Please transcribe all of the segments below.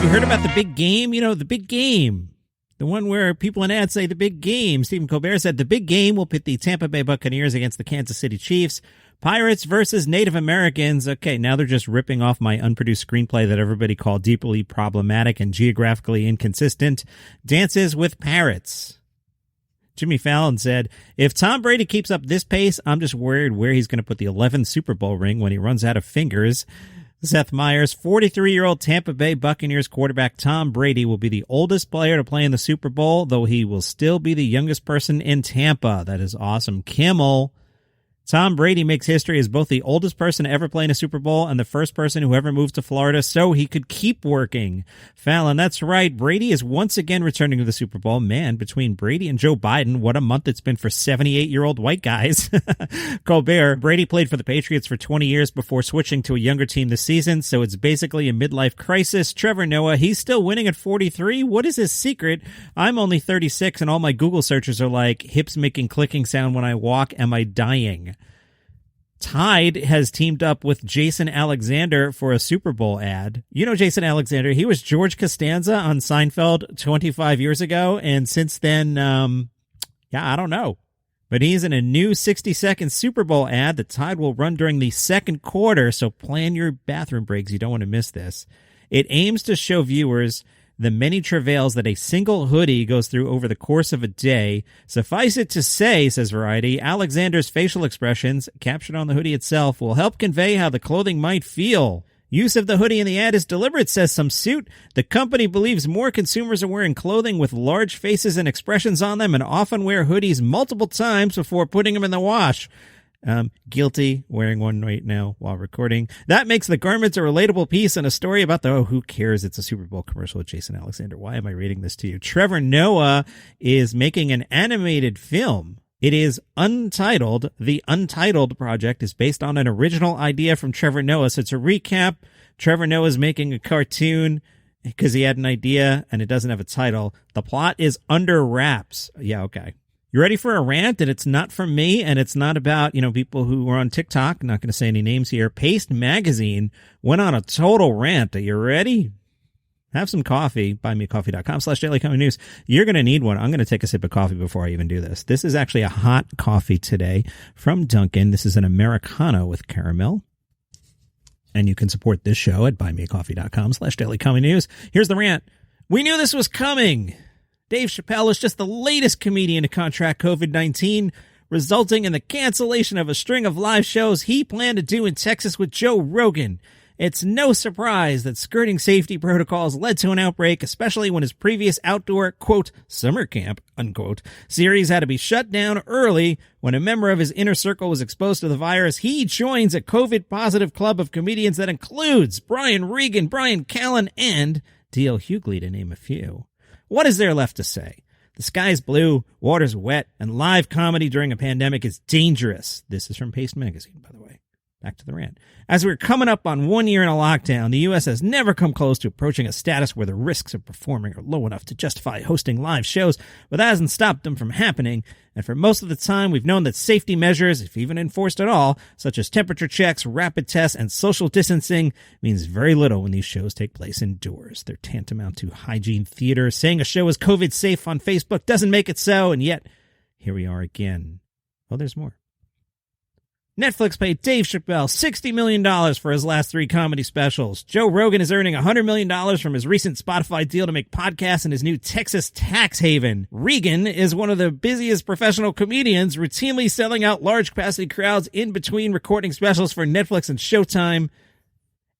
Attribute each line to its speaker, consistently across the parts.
Speaker 1: Have you heard about the big game? You know, the big game. The one where people in ads say the big game. Stephen Colbert said the big game will pit the Tampa Bay Buccaneers against the Kansas City Chiefs. Pirates versus Native Americans. Okay, now they're just ripping off my unproduced screenplay that everybody called deeply problematic and geographically inconsistent. Dances with Parrots. Jimmy Fallon said, if Tom Brady keeps up this pace, I'm just worried where he's going to put the 11th Super Bowl ring when he runs out of fingers. Seth Meyers, 43-year-old Tampa Bay Buccaneers quarterback Tom Brady will be the oldest player to play in the Super Bowl, though he will still be the youngest person in Tampa. That is awesome. Kimmel. Tom Brady makes history as both the oldest person to ever play in a Super Bowl and the first person who ever moved to Florida so he could keep working. Fallon, that's right. Brady is once again returning to the Super Bowl. Man, between Brady and Joe Biden, what a month it's been for 78-year-old white guys. Colbert, Brady played for the Patriots for 20 years before switching to a younger team this season, so it's basically a midlife crisis. Trevor Noah, he's still winning at 43. What is his secret? I'm only 36 and all my Google searches are like, hips making clicking sound when I walk. Am I dying? Tide has teamed up with Jason Alexander for a Super Bowl ad. You know Jason Alexander. He was George Costanza on Seinfeld 25 years ago, and since then, I don't know. But he's in a new 60-second Super Bowl ad that Tide will run during the second quarter, so plan your bathroom breaks. You don't want to miss this. It aims to show viewers the many travails that a single hoodie goes through over the course of a day. Suffice it to say, says Variety, Alexander's facial expressions, captured on the hoodie itself, will help convey how the clothing might feel. Use of the hoodie in the ad is deliberate, says some suit. The company believes more consumers are wearing clothing with large faces and expressions on them and often wear hoodies multiple times before putting them in the wash. Guilty, wearing one right now while recording. That makes the garments a relatable piece and a story about who cares? It's a Super Bowl commercial with Jason Alexander. Why am I reading this to you? Trevor Noah is making an animated film. It is untitled. The Untitled Project is based on an original idea from Trevor Noah. So to recap, Trevor Noah is making a cartoon because he had an idea and it doesn't have a title. The plot is under wraps. Yeah, okay. You ready for a rant? And it's not from me, and it's not about, people who are on TikTok. I'm not going to say any names here. Paste Magazine went on a total rant. Are you ready? Have some coffee. BuyMeACoffee.com/DailyComedyNews. You're going to need one. I'm going to take a sip of coffee before I even do this. This is actually a hot coffee today from Dunkin'. This is an Americano with caramel. And you can support this show at BuyMeACoffee.com/DailyComedyNews. Here's the rant. We knew this was coming. Dave Chappelle is just the latest comedian to contract COVID-19, resulting in the cancellation of a string of live shows he planned to do in Texas with Joe Rogan. It's no surprise that skirting safety protocols led to an outbreak, especially when his previous outdoor, quote, summer camp, unquote, series had to be shut down early. When a member of his inner circle was exposed to the virus, he joins a COVID-positive club of comedians that includes Brian Regan, Brian Callen, and D.L. Hughley, to name a few. What is there left to say? The sky's blue, water's wet, and live comedy during a pandemic is dangerous. This is from Paste Magazine, by the way. Back to the rant. As we're coming up on 1 year in a lockdown, the U.S. has never come close to approaching a status where the risks of performing are low enough to justify hosting live shows, but that hasn't stopped them from happening. And for most of the time, we've known that safety measures, if even enforced at all, such as temperature checks, rapid tests, and social distancing, means very little when these shows take place indoors. They're tantamount to hygiene theater. Saying a show is COVID safe on Facebook doesn't make it so, and yet, here we are again. Oh, there's more. Netflix paid Dave Chappelle $60 million for his last 3 comedy specials. Joe Rogan is earning $100 million from his recent Spotify deal to make podcasts in his new Texas tax haven. Regan is one of the busiest professional comedians, routinely selling out large capacity crowds in between recording specials for Netflix and Showtime.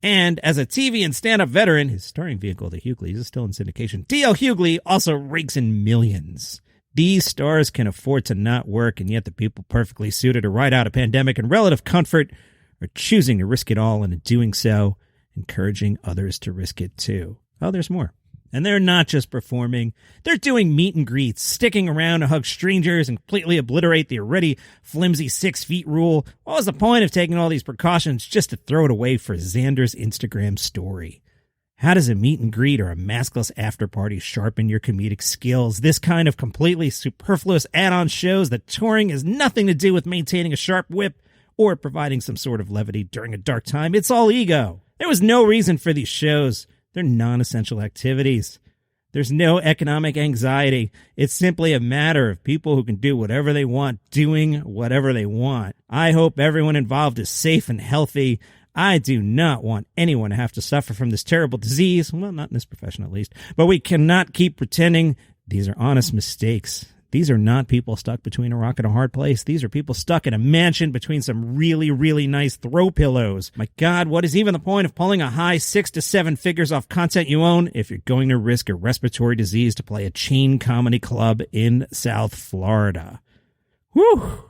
Speaker 1: And as a TV and stand-up veteran, his starring vehicle, the Hugleys, is still in syndication. D.L. Hughley also rakes in millions. These stars can afford to not work, and yet the people perfectly suited to ride out a pandemic in relative comfort are choosing to risk it all, and in doing so, encouraging others to risk it too. Oh, there's more. And they're not just performing. They're doing meet and greets, sticking around to hug strangers and completely obliterate the already flimsy 6 feet rule. What was the point of taking all these precautions just to throw it away for Xander's Instagram story? How does a meet and greet or a maskless after party sharpen your comedic skills? This kind of completely superfluous add-on shows that touring has nothing to do with maintaining a sharp whip or providing some sort of levity during a dark time. It's all ego. There was no reason for these shows. They're non-essential activities. There's no economic anxiety. It's simply a matter of people who can do whatever they want, doing whatever they want. I hope everyone involved is safe and healthy. I do not want anyone to have to suffer from this terrible disease. Well, not in this profession at least. But we cannot keep pretending these are honest mistakes. These are not people stuck between a rock and a hard place. These are people stuck in a mansion between some really, really nice throw pillows. My God, what is even the point of pulling a high 6 to 7 figures off content you own if you're going to risk a respiratory disease to play a chain comedy club in South Florida? Whew.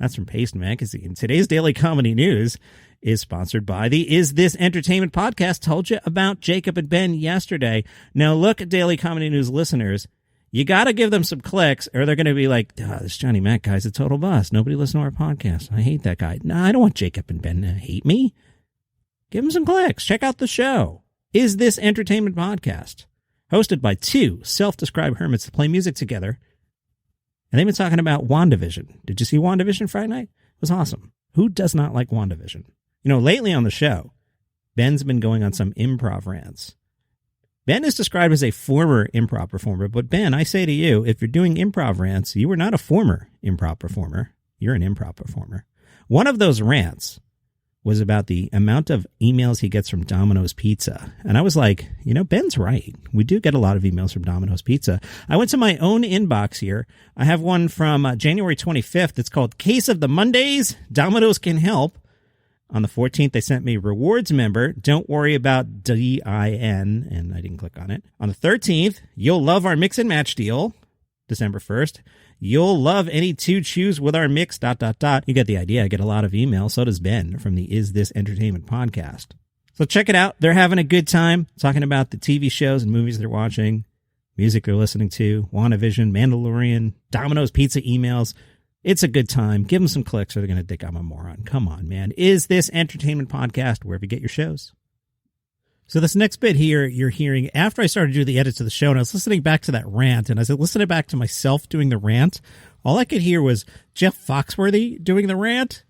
Speaker 1: That's from Paste Magazine. Today's Daily Comedy News is sponsored by the Is This Entertainment podcast. Told you about Jacob and Ben yesterday. Now look, Daily Comedy News listeners, you got to give them some clicks or they're going to be like, this Johnny Mac guy's a total bust. Nobody listens to our podcast. I hate that guy. No, I don't want Jacob and Ben to hate me. Give them some clicks. Check out the show. Is This Entertainment podcast, hosted by two self-described hermits that play music together. And they've been talking about WandaVision. Did you see WandaVision Friday night? It was awesome. Who does not like WandaVision? You know, lately on the show, Ben's been going on some improv rants. Ben is described as a former improv performer, but Ben, I say to you, if you're doing improv rants, you are not a former improv performer. You're an improv performer. One of those rants was about the amount of emails he gets from Domino's Pizza. And I was like, you know, Ben's right. We do get a lot of emails from Domino's Pizza. I went to my own inbox here. I have one from January 25th. It's called Case of the Mondays. Domino's Can Help. On the 14th, they sent me rewards member. Don't worry about DIN, and I didn't click on it. On the 13th, you'll love our mix and match deal. December 1st, you'll love any two chews with our mix, ... You get the idea. I get a lot of emails. So does Ben from the Is This Entertainment podcast. So check it out. They're having a good time talking about the TV shows and movies they're watching, music they're listening to, WandaVision, Mandalorian, Domino's Pizza emails. It's a good time. Give them some clicks or they're going to think I'm a moron. Come on, man. Is This Entertainment podcast wherever you get your shows? So this next bit here, you're hearing after I started to do the edits of the show, and I was listening back to that rant, and as I listened back to myself doing the rant, all I could hear was Jeff Foxworthy doing the rant.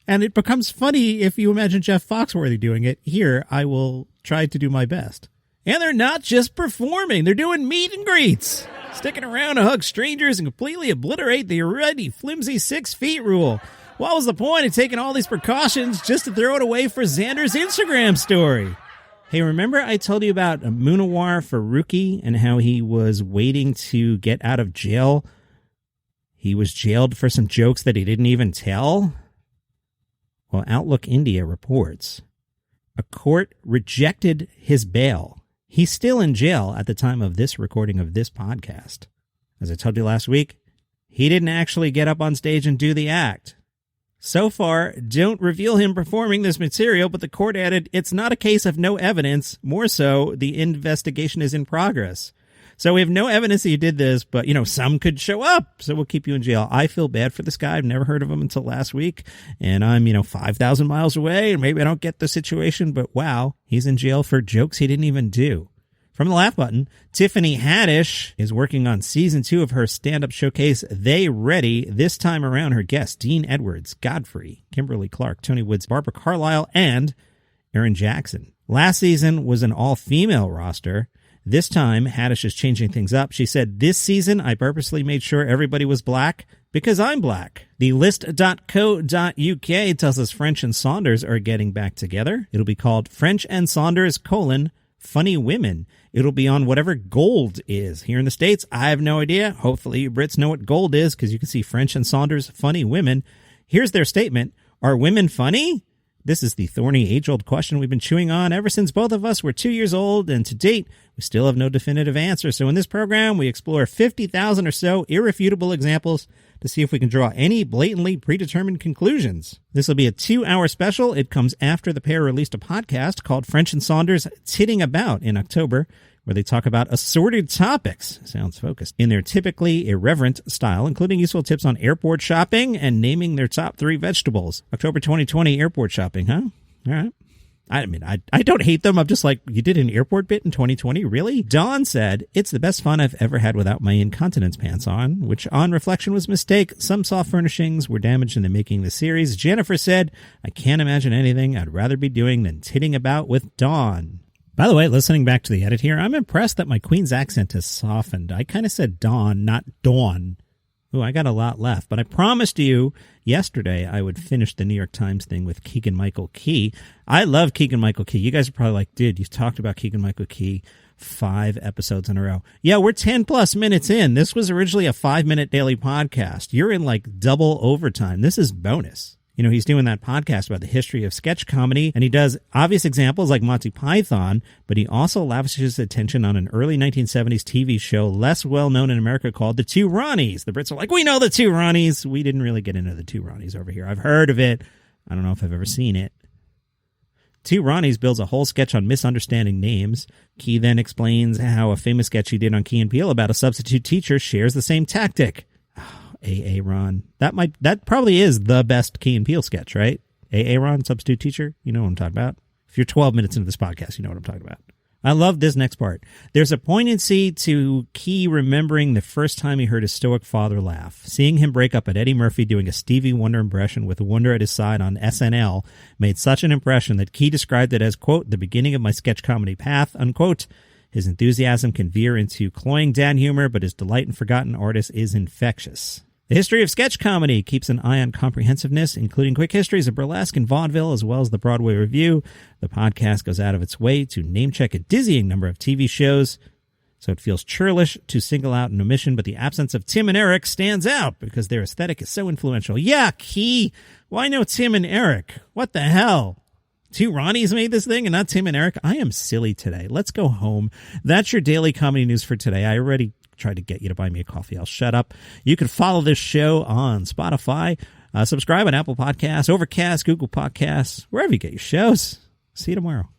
Speaker 1: And it becomes funny if you imagine Jeff Foxworthy doing it. Here, I will try to do my best. And they're not just performing. They're doing meet and greets. Sticking around to hug strangers and completely obliterate the already flimsy 6 feet rule. What was the point of taking all these precautions just to throw it away for Xander's Instagram story? Hey, remember I told you about Munawar Faruqi and how he was waiting to get out of jail? He was jailed for some jokes that he didn't even tell? Well, Outlook India reports a court rejected his bail. He's still in jail at the time of this recording of this podcast. As I told you last week, he didn't actually get up on stage and do the act. So far, don't reveal him performing this material, but the court added, it's not a case of no evidence. More so, the investigation is in progress. So we have no evidence that you did this, but, some could show up, so we'll keep you in jail. I feel bad for this guy. I've never heard of him until last week, and I'm, 5,000 miles away, and maybe I don't get the situation, but wow, he's in jail for jokes he didn't even do. From the laugh button, Tiffany Haddish is working on season 2 of her stand-up showcase, They Ready. This time around, her guests, Dean Edwards, Godfrey, Kimberly Clark, Tony Woods, Barbara Carlisle, and Aaron Jackson. Last season was an all-female roster. This time, Haddish is changing things up. She said, this season, I purposely made sure everybody was black because I'm black. The list.co.uk tells us French and Saunders are getting back together. It'll be called French and Saunders, Funny Women. It'll be on whatever gold is. Here in the States, I have no idea. Hopefully you Brits know what gold is because you can see French and Saunders, Funny Women. Here's their statement. Are women funny? This is the thorny age-old question we've been chewing on ever since both of us were 2 years old, and to date, we still have no definitive answer. So in this program, we explore 50,000 or so irrefutable examples to see if we can draw any blatantly predetermined conclusions. This will be a 2-hour special. It comes after the pair released a podcast called French and Saunders Titting About in October, where they talk about assorted topics, sounds focused, in their typically irreverent style, including useful tips on airport shopping and naming their top 3 vegetables. October 2020 airport shopping, huh? All right. I don't hate them. I'm just like, you did an airport bit in 2020? Really? Dawn said, it's the best fun I've ever had without my incontinence pants on, which on reflection was a mistake. Some soft furnishings were damaged in the making of the series. Jennifer said, I can't imagine anything I'd rather be doing than titting about with Dawn. By the way, listening back to the edit here, I'm impressed that my Queen's accent has softened. I kind of said Dawn, not Dawn. Ooh, I got a lot left, but I promised you yesterday I would finish the New York Times thing with Keegan-Michael Key. I love Keegan-Michael Key. You guys are probably like, dude, you've talked about Keegan-Michael Key 5 episodes in a row. Yeah, we're 10 plus minutes in. This was originally a 5-minute daily podcast. You're in like double overtime. This is bonus. You know, he's doing that podcast about the history of sketch comedy, and he does obvious examples like Monty Python, but he also lavishes attention on an early 1970s TV show less well-known in America called The Two Ronnies. The Brits are like, we know The Two Ronnies. We didn't really get into The Two Ronnies over here. I've heard of it. I don't know if I've ever seen it. Two Ronnies builds a whole sketch on misunderstanding names. Key then explains how a famous sketch he did on Key and Peele about a substitute teacher shares the same tactic. A.A. Ron. That probably is the best Key and Peele sketch, right? A.A. Ron, substitute teacher. You know what I'm talking about. If you're 12 minutes into this podcast, you know what I'm talking about. I love this next part. There's a poignancy to Key remembering the first time he heard his stoic father laugh. Seeing him break up at Eddie Murphy doing a Stevie Wonder impression with Wonder at his side on SNL made such an impression that Key described it as, quote, the beginning of my sketch comedy path, unquote. His enthusiasm can veer into cloying dad humor, but his delight in forgotten artists is infectious. The history of sketch comedy keeps an eye on comprehensiveness, including quick histories of burlesque and vaudeville, as well as the Broadway Review. The podcast goes out of its way to name-check a dizzying number of TV shows, so it feels churlish to single out an omission, but the absence of Tim and Eric stands out because their aesthetic is so influential. Yeah, Key! Why no Tim and Eric? What the hell? Two Ronnies made this thing and not Tim and Eric? I am silly today. Let's go home. That's your daily comedy news for today. I already tried to get you to buy me a coffee. I'll shut up. You can follow this show on Spotify, subscribe on Apple Podcasts, Overcast, Google Podcasts, wherever you get your shows. See you tomorrow.